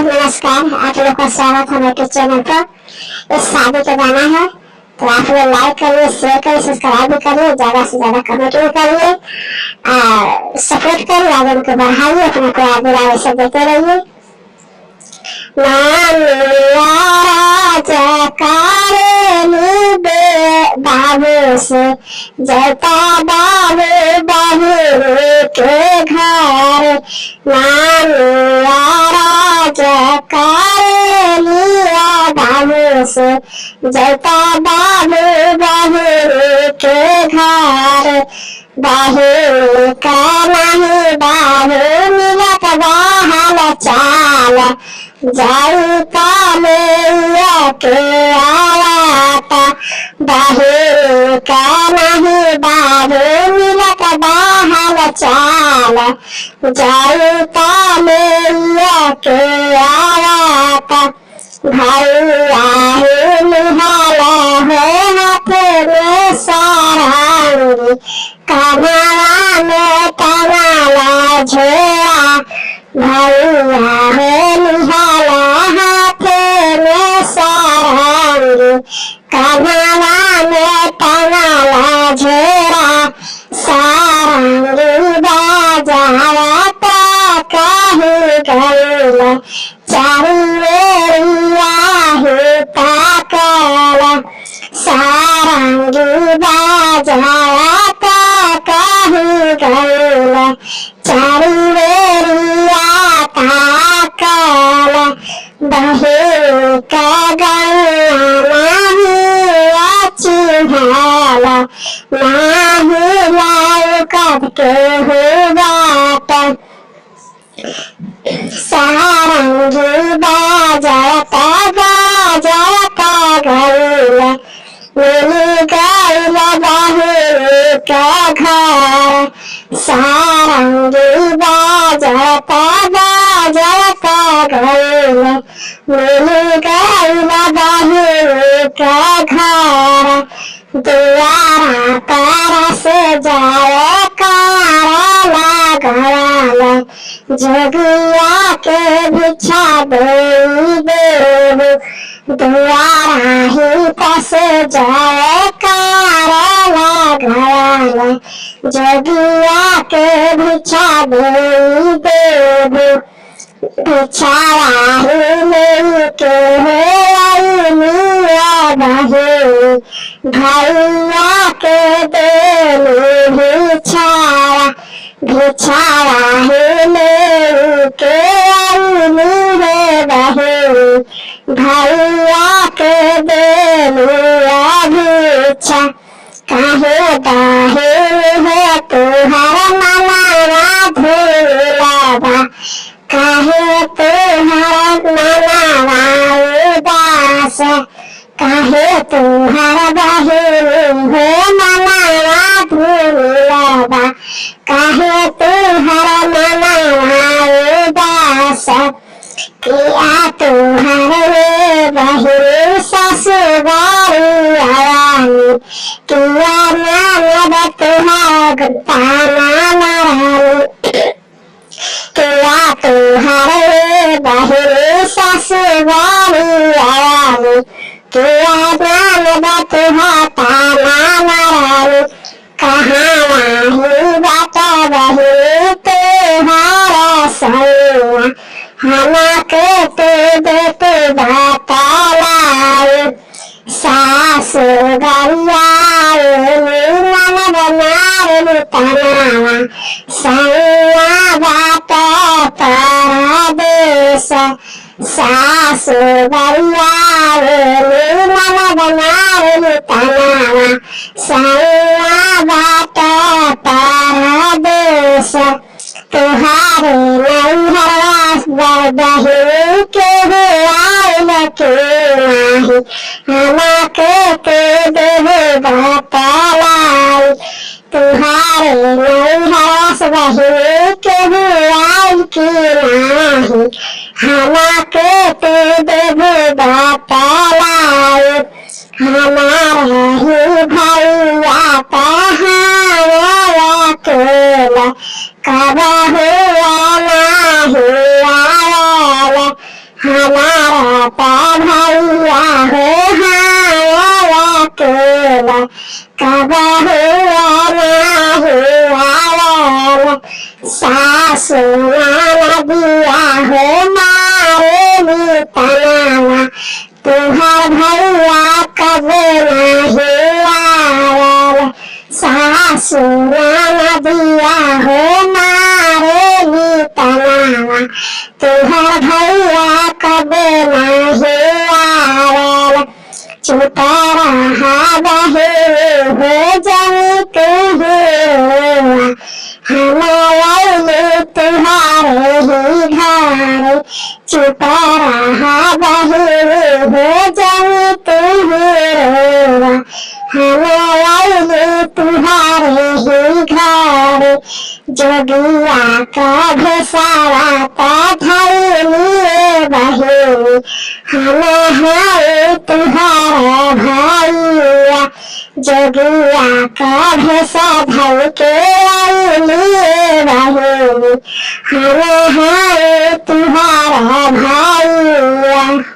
नमस्कार, आप लोग का स्वागत है मेरे चैनल पर। इस शादी का गाना है तो आप लोग लाइक करिए, शेयर करिए, सब्सक्राइब भी करिए, ज्यादा से ज्यादा कमेंट भी करिए और सपोर्ट करिए, आगे उनको बढ़ाइए, अपने को आगे वैसे देते रहिए। बाबू से जता बाबू बहू के घर बाबू से जता बाबू बहू के घर बहू का नहीं बाबू मिलत बहल चाल जाऊता मैया के आयाता बहू का नहीं बाबू मिलत बहल चाल जाऊता मैया के आयाता भैया निहाला है हाथ में सारंगी कमला में टंगाला झोला भैया है निहाला हाथ में सारंगी कमला में टंगाला झोला सारंगी बाजाता कहीं गईला सारंगी बाजाता कहीं गईला चारिवेरिया ताकला बहू का गला नहीं चिन्हाला नहीं लाल कद के हो बाटा सारंगी बाजाता गईला मिली गईला बहू का घर सारंगी बाजाता गईला मिली गईला बहू का घर दुआरा तारा से जाए कारा लगाला जोगिया के बिछा देव दुआरा ही तस जाए कारा लगाला जोगिया के बिछा देव बिछाया ही लेके बहू भैया के देलू बिछाया बिछाया ही लेके बहू भैया के देलू बिछा कहे दाहे है तुहर मनावा धूलावा कहे तुहर मनावा उदास कहे तुहर बहू है मनावा धूलावा कहे तुहर मनावा उदास किया तुहर बहू ससुरारी आवानी किया नानद तुहर ताना नारानी किया तुहर बहू ससुरारी आवानी किया नानद तुहर ताना नारानी कहाँ नहीं बात बहू तुहरा सैया हमके तू देते बतालाई सासु गरियाए ननद नारे तनावा सैया बात परदेश सासु गरियाए ननद नारे तनावा सैया बात परदेश तुहारे नैहरा बहू के आयल के नाही हमके ते देव बतालाई तुहारे नैहरा बहू के आयल के नाही हमके ते देव बतालाई हमारा ही भैया कहाँ केला कब हुआ ना हुआ हमारा ता भैया हो हाया अकेला कब हुआ ना हुआ सासु दिया हो मारे तनावा तुम्हार भैया कब नहीं आया सासु दिया हो मारे तनावा तुम्हार भैया कब नहीं आया चुप रहा बहे हो जमी तुम्हें हमारे तुम्हारे ही घर चुप रहा बहे हो जमी तुम्हें हमारे तुम्हारे ही घर जोगिया का भेसारा ता धैली बहे हमारे तुम्हारा भैया जोगिया का भेसा धर के आईली बहे हमारे तुम्हारा भैया।